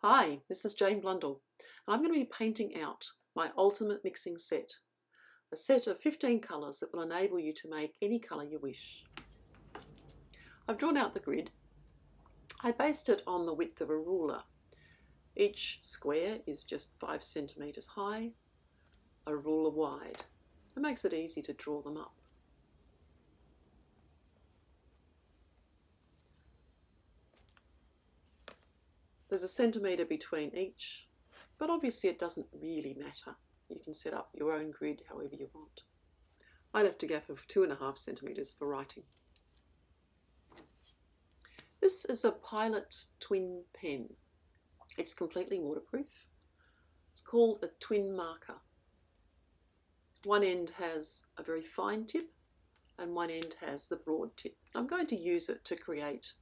Hi, this is Jane Blundell, and I'm going to be painting out my ultimate mixing set. A set of 15 colours that will enable you to make any colour you wish. I've drawn out the grid. I based it on the width of a ruler. Each square is just 5 centimetres high, a ruler wide. It makes it easy to draw them up. There's a centimetre between each, but obviously it doesn't really matter. You can set up your own grid however you want. I left a gap of 2.5 centimetres for writing. This is a Pilot twin pen. It's completely waterproof. It's called a twin marker. One end has a very fine tip and one end has the broad tip. I'm going to use it to create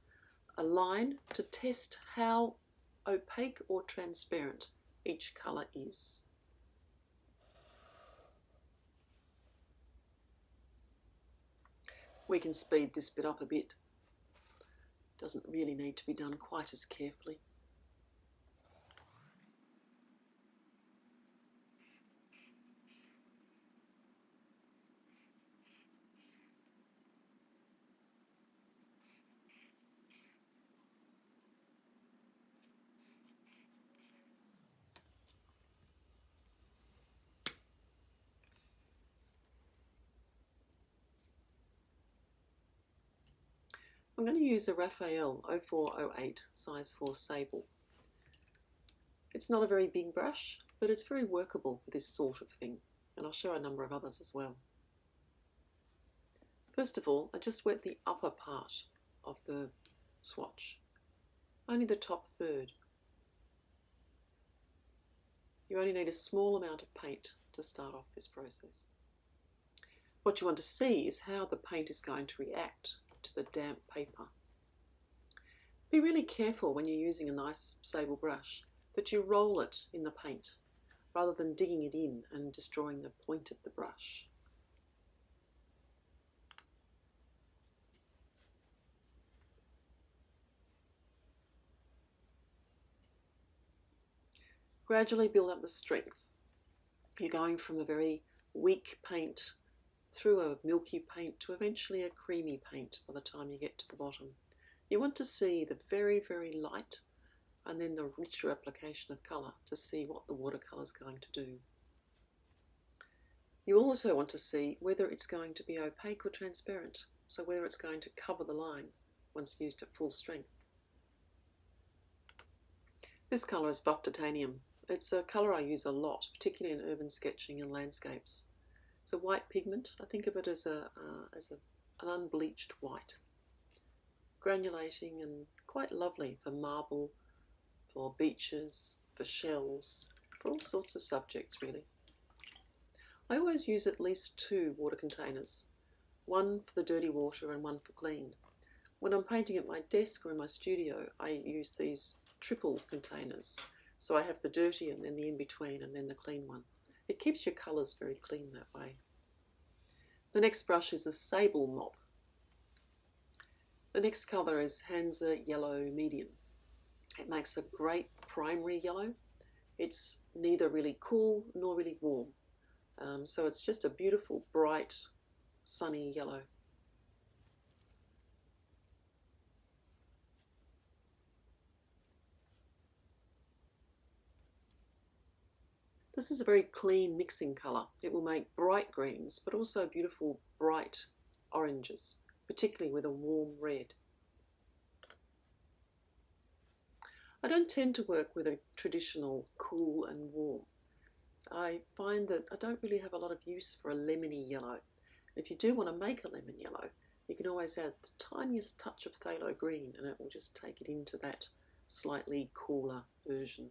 a line to test how opaque or transparent each colour is. We can speed this bit up a bit. Doesn't really need to be done quite as carefully. I'm going to use a Raphael 0408 size 4 Sable. It's not a very big brush, but it's very workable for this sort of thing, and I'll show a number of others as well. First of all, I just wet the upper part of the swatch, only the top third. You only need a small amount of paint to start off this process. What you want to see is how the paint is going to react to the damp paper. Be really careful when you're using a nice Sable brush that you roll it in the paint rather than digging it in and destroying the point of the brush. Gradually build up the strength. You're going from a very weak paint through a milky paint to eventually a creamy paint by the time you get to the bottom. You want to see the very, very light and then the richer application of colour to see what the watercolour is going to do. You also want to see whether it's going to be opaque or transparent, so whether it's going to cover the line once used at full strength. This colour is buff titanium. It's a colour I use a lot, particularly in urban sketching and landscapes. It's a white pigment. I think of it as an unbleached white. Granulating and quite lovely for marble, for beaches, for shells, for all sorts of subjects really. I always use at least 2 water containers, one for the dirty water and one for clean. When I'm painting at my desk or in my studio, I use these triple containers. So I have the dirty and then the in-between and then the clean one. It keeps your colours very clean that way. The next brush is a Sable mop. The next colour is Hansa Yellow Medium. It makes a great primary yellow. It's neither really cool nor really warm. So it's just a beautiful, bright, sunny yellow. This is a very clean mixing colour. It will make bright greens, but also beautiful bright oranges, particularly with a warm red. I don't tend to work with a traditional cool and warm. I find that I don't really have a lot of use for a lemony yellow. If you do want to make a lemon yellow, you can always add the tiniest touch of phthalo green and it will just take it into that slightly cooler version.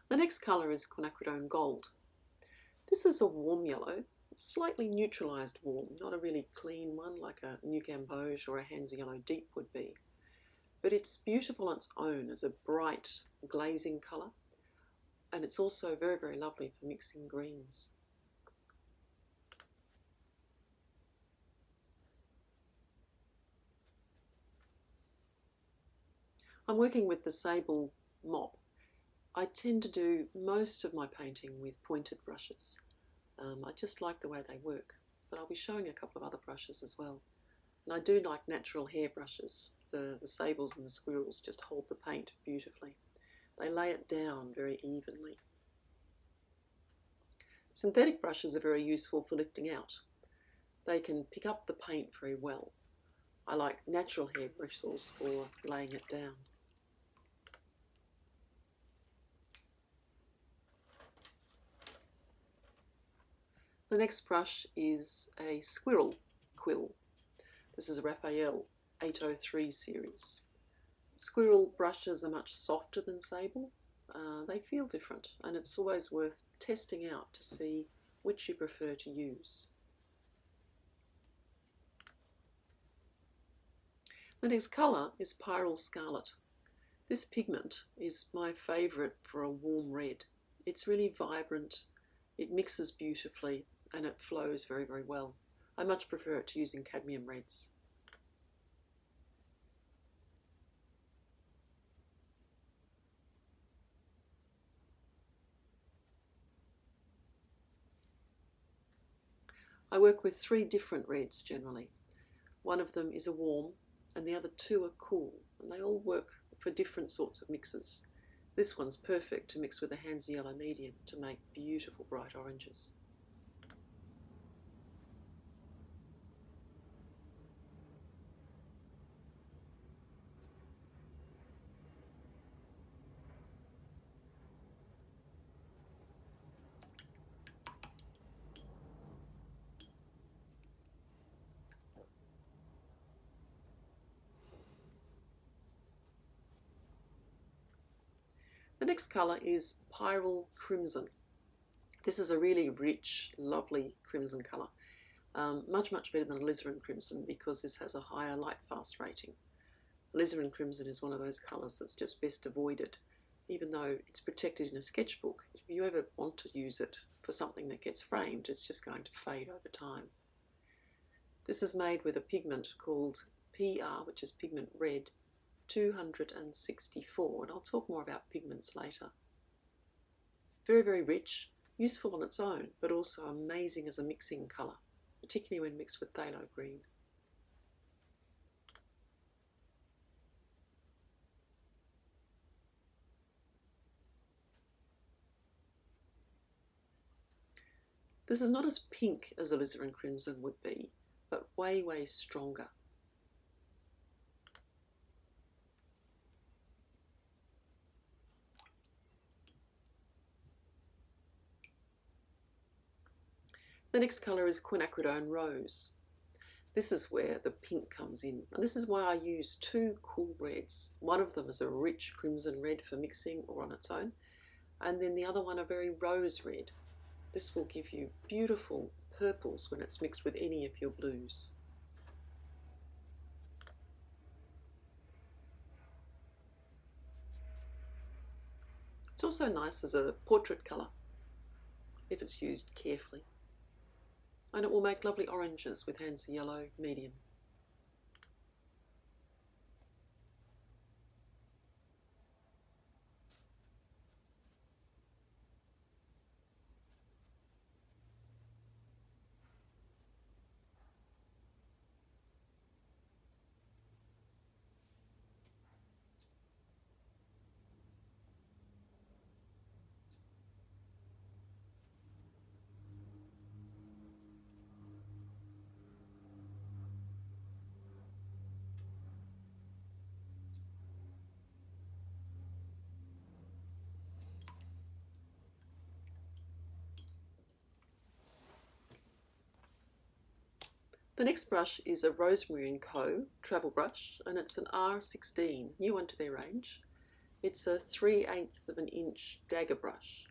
The next colour is quinacridone gold. This is a warm yellow. slightly neutralised warm, not a really clean one like a New Gamboge or a Hansa Yellow Deep would be. But it's beautiful on its own as a bright glazing colour, and it's also very, very lovely for mixing greens. I'm working with the Sable mop. I tend to do most of my painting with pointed brushes. I just like the way they work, but I'll be showing a couple of other brushes as well. And I do like natural hair brushes. The Sables and the Squirrels just hold the paint beautifully. They lay it down very evenly. Synthetic brushes are very useful for lifting out. They can pick up the paint very well. I like natural hair bristles for laying it down. The next brush is a Squirrel Quill. This is a Raphael 803 series. Squirrel brushes are much softer than Sable. They feel different, and it's always worth testing out to see which you prefer to use. The next colour is Pyrrole Scarlet. This pigment is my favourite for a warm red. It's really vibrant, it mixes beautifully, and it flows very, very well. I much prefer it to using cadmium reds. I work with 3 different reds generally. One of them is a warm, and the other 2 are cool, and they all work for different sorts of mixes. This one's perfect to mix with a Hansa Yellow medium to make beautiful bright oranges. The next colour is Pyrrole Crimson. This is a really rich, lovely crimson colour. Much, much better than alizarin crimson because this has a higher light fast rating. Alizarin crimson is one of those colours that's just best avoided, even though it's protected in a sketchbook. If you ever want to use it for something that gets framed, it's just going to fade over time. This is made with a pigment called PR, which is pigment red, 264, and I'll talk more about pigments later. Very, very rich, useful on its own, but also amazing as a mixing colour, particularly when mixed with phthalo green. This is not as pink as alizarin crimson would be, but way, way stronger. The next colour is quinacridone Rose. This is where the pink comes in, and this is why I use 2 cool reds. One of them is a rich crimson red for mixing or on its own, and then the other one a very rose red. This will give you beautiful purples when it's mixed with any of your blues. It's also nice as a portrait colour if it's used carefully. And it will make lovely oranges with Hansa Yellow medium. The next brush is a Rosemary & Co. travel brush, and it's an R16, new one to their range. It's a 3/8 of an inch dagger brush.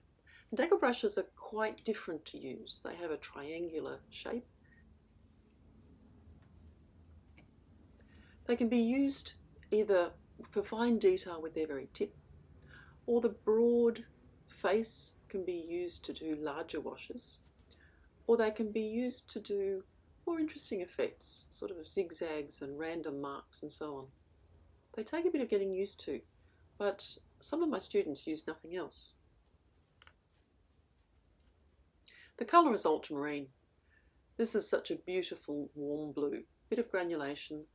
Dagger brushes are quite different to use. They have a triangular shape. They can be used either for fine detail with their very tip, or the broad face can be used to do larger washes, or they can be used to do more interesting effects, sort of zigzags and random marks and so on. They take a bit of getting used to, but some of my students use nothing else. The colour is ultramarine. This is such a beautiful warm blue, bit of granulation.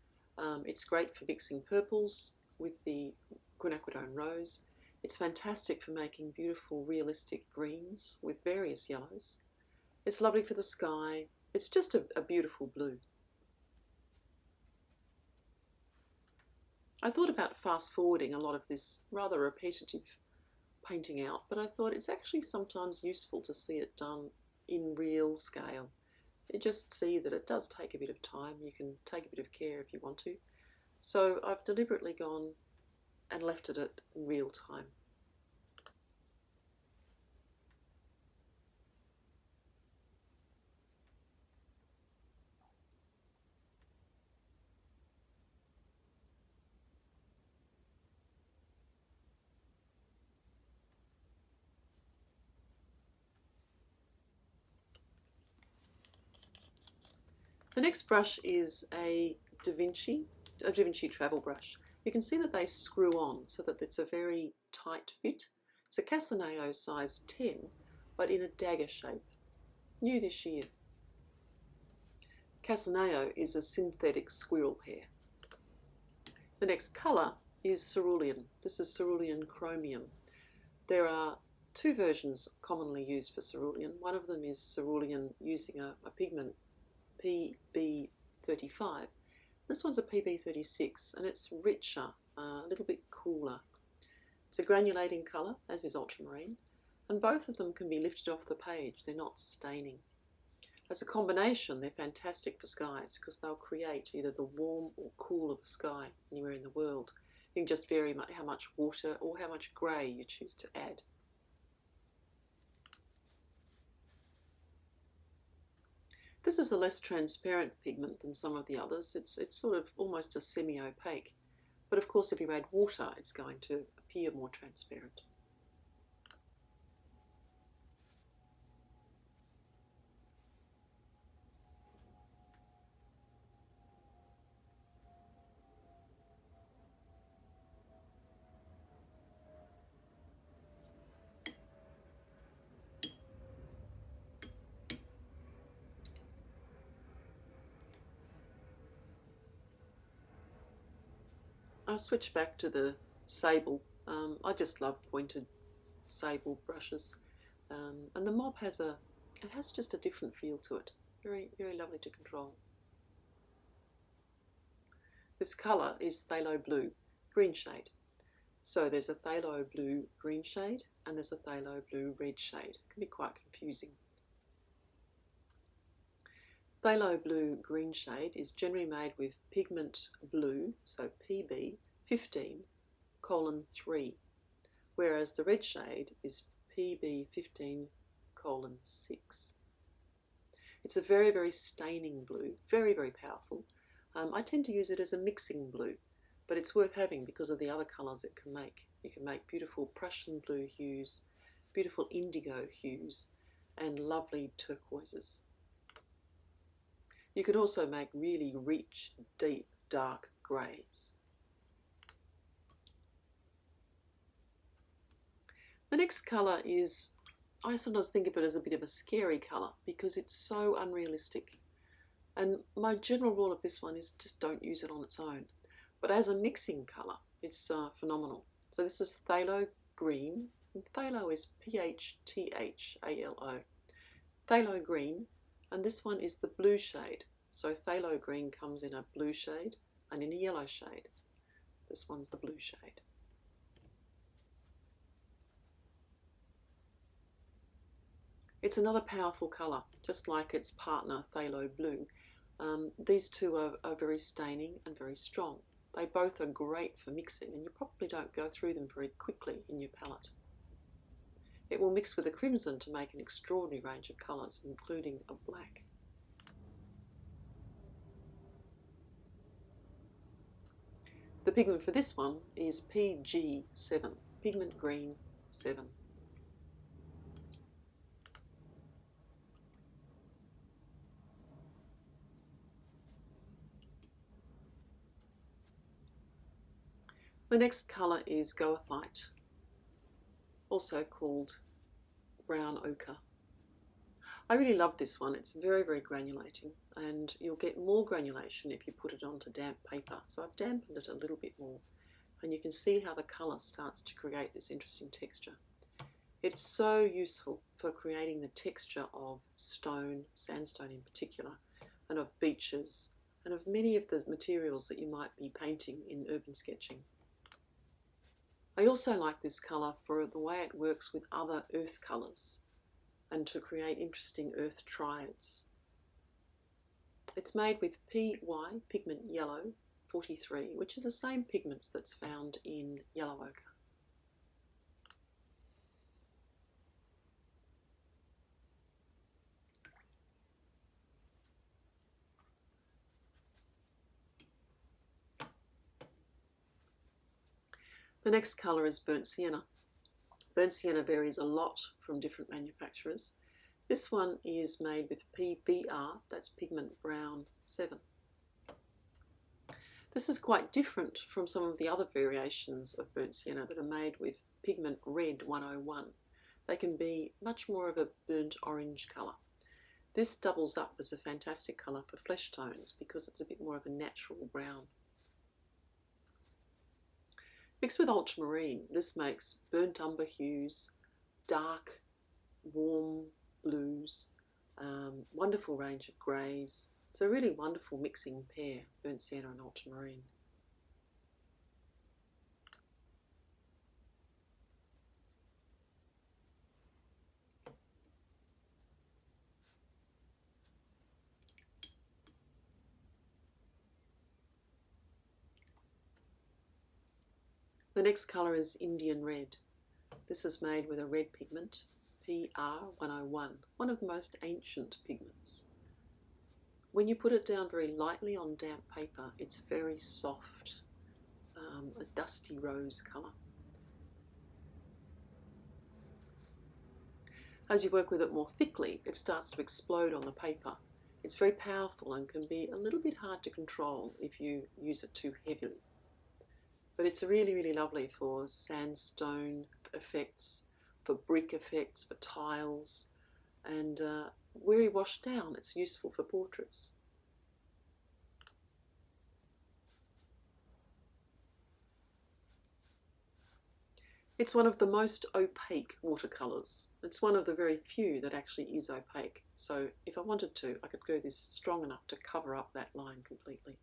It's great for mixing purples with the quinacridone rose. It's fantastic for making beautiful realistic greens with various yellows. It's lovely for the sky. It's just a beautiful blue. I thought about fast forwarding a lot of this rather repetitive painting out, but I thought it's actually sometimes useful to see it done in real scale. You just see that it does take a bit of time. You can take a bit of care if you want to. So I've deliberately gone and left it at real time. The next brush is a Da Vinci travel brush. You can see that they screw on so that it's a very tight fit. It's a Casaneo size 10, but in a dagger shape. New this year. Casaneo is a synthetic squirrel hair. The next colour is Cerulean. This is Cerulean Chromium. There are two versions commonly used for Cerulean. One of them is Cerulean using a pigment PB35. This one's a PB36 and it's richer, a little bit cooler. It's a granulating colour, as is ultramarine, and both of them can be lifted off the page. They're not staining. As a combination, they're fantastic for skies because they'll create either the warm or cool of a sky anywhere in the world. You can just vary how much water or how much grey you choose to add. This is a less transparent pigment than some of the others. It's sort of almost a semi-opaque. But of course, if you add water, it's going to appear more transparent. I'll switch back to the Sable. I just love pointed Sable brushes. And the mob has just a different feel to it. Very, very lovely to control. This colour is phthalo blue, green shade. So there's a phthalo blue green shade and there's a phthalo blue red shade. It can be quite confusing. Phthalo blue green shade is generally made with pigment blue, so PB15:3, whereas the red shade is PB15:6. It's a very, very staining blue, very, very powerful. I tend to use it as a mixing blue, but it's worth having because of the other colours it can make. You can make beautiful Prussian blue hues, beautiful indigo hues, and lovely turquoises. You can also make really rich, deep, dark greys. The next colour is, I sometimes think of it as a bit of a scary colour because it's so unrealistic. And my general rule of this one is just don't use it on its own. But as a mixing colour, it's phenomenal. So this is phthalo green. And phthalo is PHTHALO. Phthalo green. And this one is the blue shade. So phthalo green comes in a blue shade and in a yellow shade. This one's the blue shade. It's another powerful colour, just like its partner phthalo blue. These two are very staining and very strong. They both are great for mixing and you probably don't go through them very quickly in your palette. It will mix with a crimson to make an extraordinary range of colours, including a black. The pigment for this one is PG7, Pigment Green 7. The next colour is goethite, also called brown ochre. I really love this one. It's very, very granulating, and you'll get more granulation if you put it onto damp paper. So I've dampened it a little bit more, and you can see how the colour starts to create this interesting texture. It's so useful for creating the texture of stone, sandstone in particular, and of beaches, and of many of the materials that you might be painting in urban sketching. I also like this colour for the way it works with other earth colours and to create interesting earth triads. It's made with PY, pigment yellow 43, which is the same pigments that's found in yellow ochre. The next colour is burnt sienna. Burnt sienna varies a lot from different manufacturers. This one is made with PBR, that's pigment brown 7. This is quite different from some of the other variations of burnt sienna that are made with pigment red 101. They can be much more of a burnt orange colour. This doubles up as a fantastic colour for flesh tones because it's a bit more of a natural brown. Mixed with ultramarine, this makes burnt umber hues, dark, warm blues, wonderful range of greys. It's a really wonderful mixing pair, burnt sienna and ultramarine. The next colour is Indian red. This is made with a red pigment, PR101, one of the most ancient pigments. When you put it down very lightly on damp paper, it's very soft, a dusty rose colour. As you work with it more thickly, it starts to explode on the paper. It's very powerful and can be a little bit hard to control if you use it too heavily. But it's really, really lovely for sandstone effects, for brick effects, for tiles, and where you wash down, it's useful for portraits. It's one of the most opaque watercolours. It's one of the very few that actually is opaque. So if I wanted to, I could go this strong enough to cover up that line completely.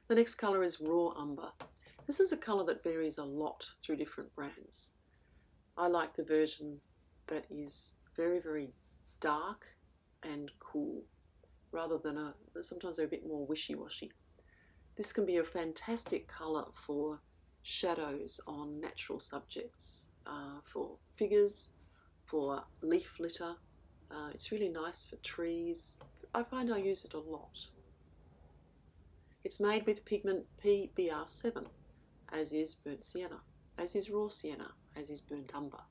The next colour is raw umber. This is a colour that varies a lot through different brands. I like the version that is very, very dark and cool, rather than sometimes they're a bit more wishy-washy. This can be a fantastic colour for shadows on natural subjects, for figures, for leaf litter. It's really nice for trees. I find I use it a lot. It's made with pigment PBR7, as is burnt sienna, as is raw sienna, as is burnt umber.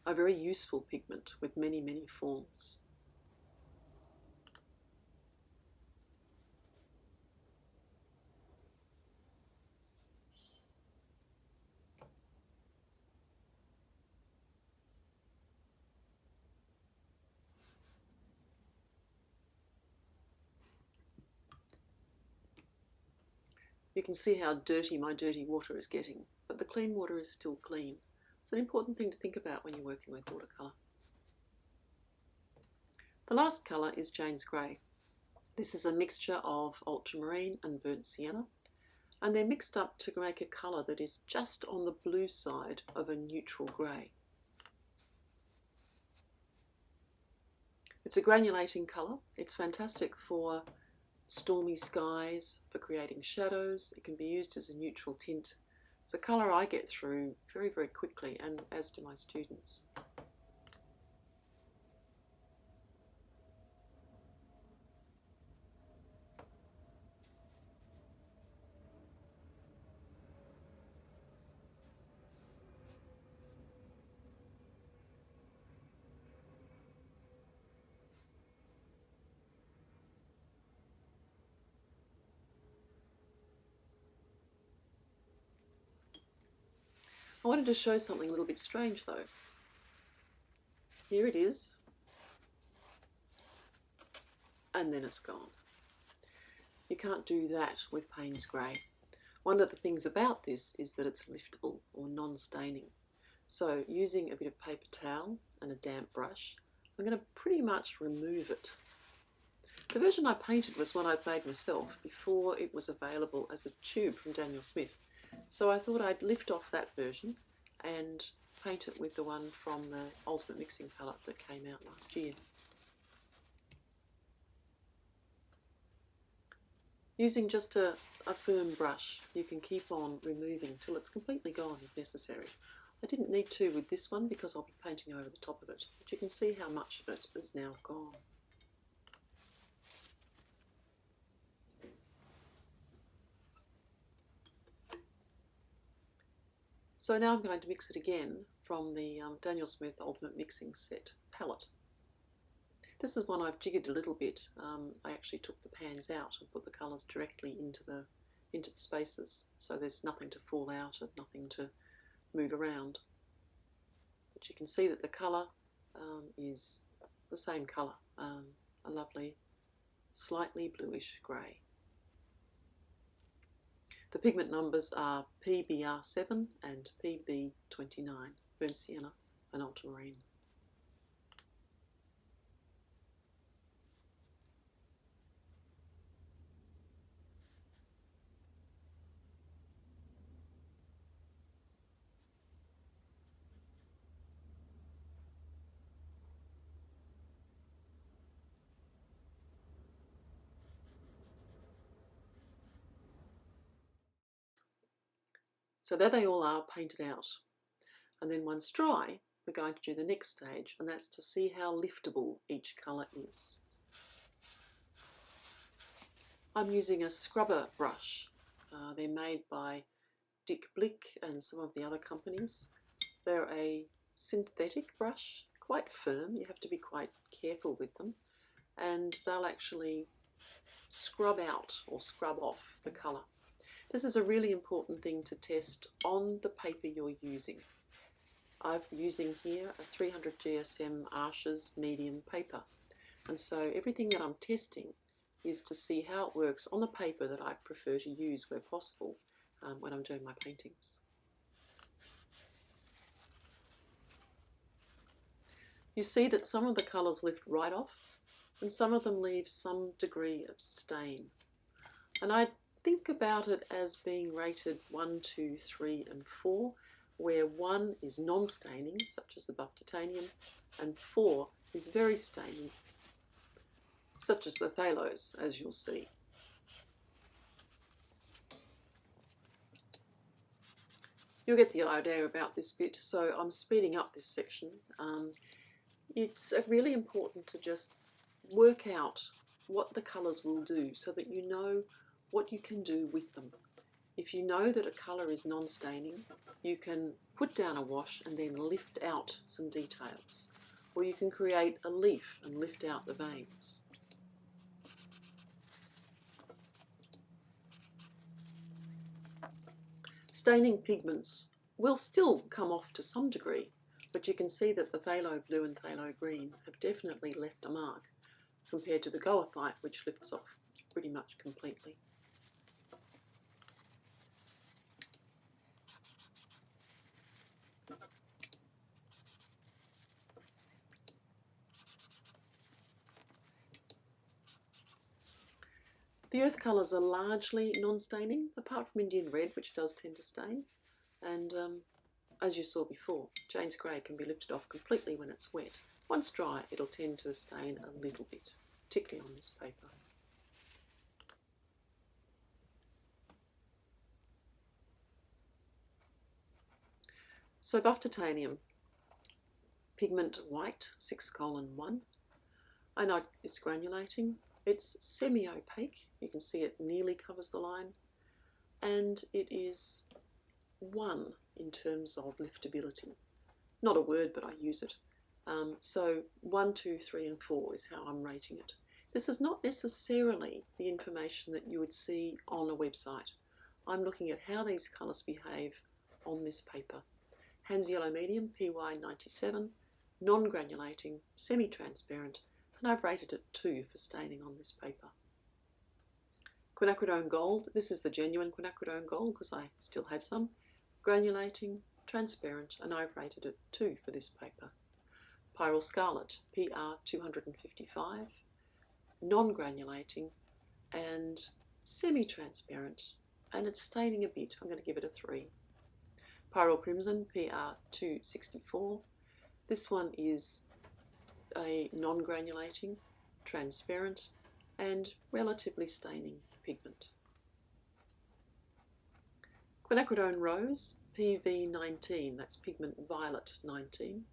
A very useful pigment with many, many forms. You can see how dirty my dirty water is getting, but the clean water is still clean. It's an important thing to think about when you're working with watercolour. The last colour is Jane's Grey. This is a mixture of ultramarine and burnt sienna, and they're mixed up to make a colour that is just on the blue side of a neutral grey. It's a granulating colour. It's fantastic for stormy skies, for creating shadows. It can be used as a neutral tint. It's a colour I get through very, very quickly, and as do my students. I wanted to show something a little bit strange though. Here it is, and then it's gone. You can't do that with Payne's Grey. One of the things about this is that it's liftable or non-staining. So using a bit of paper towel and a damp brush, I'm going to pretty much remove it. The version I painted was one I'd made myself before it was available as a tube from Daniel Smith. So I thought I'd lift off that version and paint it with the one from the Ultimate Mixing palette that came out last year. Using just a firm brush, you can keep on removing till it's completely gone if necessary. I didn't need to with this one because I'll be painting over the top of it, but you can see how much of it is now gone. So now I'm going to mix it again from the Daniel Smith Ultimate Mixing Set palette. This is one I've jiggered a little bit. I actually took the pans out and put the colours directly into the spaces, so there's nothing to fall out and nothing to move around. But you can see that the colour is the same colour, a lovely slightly bluish grey. The pigment numbers are PBR7 and PB29, burnt sienna and ultramarine. So there they all are painted out. And then once dry, we're going to do the next stage, and that's to see how liftable each colour is. I'm using a scrubber brush. They're made by Dick Blick and some of the other companies. They're a synthetic brush, quite firm. You have to be quite careful with them. And they'll actually scrub out or scrub off the colour. This is a really important thing to test on the paper you're using. I'm using here a 300 GSM Arches medium paper, and so everything that I'm testing is to see how it works on the paper that I prefer to use where possible when I'm doing my paintings. You see that some of the colours lift right off and some of them leave some degree of stain, and I think about it as being rated 1, 2, 3 and 4, where 1 is non-staining, such as the buff titanium, and 4 is very staining, such as the phthalos, as you'll see. You'll get the idea about this bit, so I'm speeding up this section. It's really important to just work out what the colours will do so that you know what you can do with them. If you know that a colour is non-staining, you can put down a wash and then lift out some details. Or you can create a leaf and lift out the veins. Staining pigments will still come off to some degree, but you can see that the phthalo blue and phthalo green have definitely left a mark compared to the goethite, which lifts off pretty much completely. The earth colours are largely non-staining, apart from Indian red, which does tend to stain. And as you saw before, Jane's grey can be lifted off completely when it's wet. Once dry, it'll tend to stain a little bit, particularly on this paper. So buff titanium, pigment white, 6:1, and it's granulating. It's semi-opaque, you can see it nearly covers the line, and it is 1 in terms of liftability. Not a word, but I use it. So 1, 2, 3 and 4 is how I'm rating it. This is not necessarily the information that you would see on a website. I'm looking at how these colours behave on this paper. Hands Yellow Medium, PY97, non-granulating, semi-transparent, and I've rated it 2 for staining on this paper. Quinacridone Gold, this is the genuine quinacridone gold because I still have some. Granulating, transparent, and I've rated it 2 for this paper. Pyrrole Scarlet, PR255, non-granulating and semi-transparent, and it's staining a bit. I'm going to give it a 3. Pyrrole Crimson, PR264. This one is a non-granulating, transparent, and relatively staining pigment. Quinacridone Rose, PV19, that's pigment Violet 19,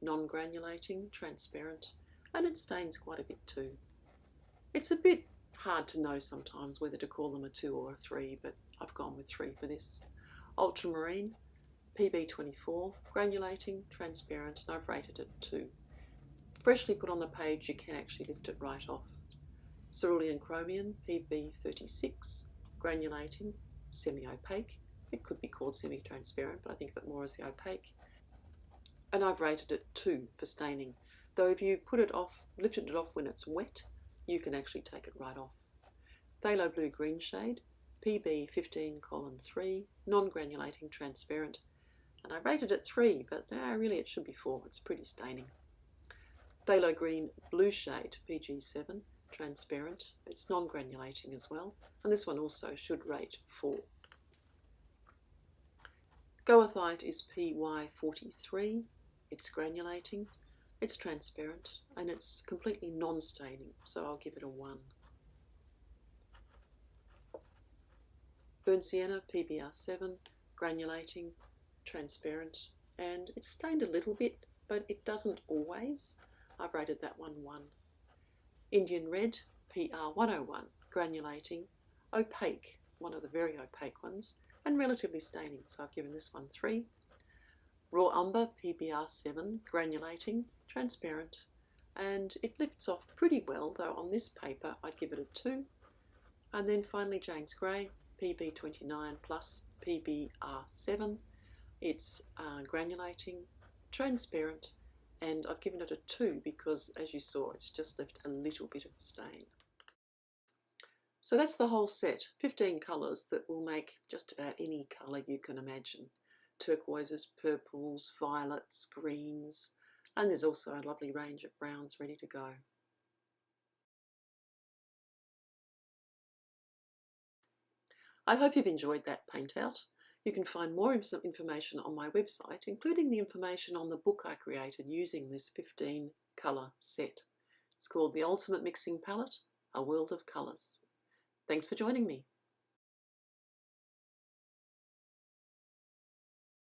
non-granulating, transparent, and it stains quite a bit too. It's a bit hard to know sometimes whether to call them a 2 or a 3, but I've gone with 3 for this. Ultramarine, PB24, granulating, transparent, and I've rated it 2. Freshly put on the page, you can actually lift it right off. Cerulean Chromium, PB36, granulating, semi-opaque. It could be called semi-transparent, but I think of it more as the opaque. And I've rated it 2 for staining. Though if you put it off, lifted it off when it's wet, you can actually take it right off. Phthalo Blue Green shade, PB15:3, non-granulating, transparent. And I rated it 3, but really it should be 4. It's pretty staining. Phthalo Green Blue shade, PG7, transparent. It's non-granulating as well. And this one also should rate 4. Goethite is PY43. It's granulating, it's transparent, and it's completely non-staining, so I'll give it a 1. Burnt Sienna, PBR7, granulating, transparent, and it's stained a little bit, but it doesn't always. I've rated that one 1. Indian Red, PR101, granulating, opaque, one of the very opaque ones, and relatively staining, so I've given this one 3. Raw Umber, PBR7, granulating, transparent, and it lifts off pretty well, though on this paper I'd give it a 2. And then finally Jane's Grey, PB29 plus PBR7. It's granulating, transparent, and I've given it a 2 because, as you saw, it's just left a little bit of a stain. So that's the whole set, 15 colours that will make just about any colour you can imagine. Turquoises, purples, violets, greens, and there's also a lovely range of browns ready to go. I hope you've enjoyed that paint out. You can find more information on my website, including the information on the book I created using this 15 colour set. It's called The Ultimate Mixing Palette, A World of Colours. Thanks for joining me.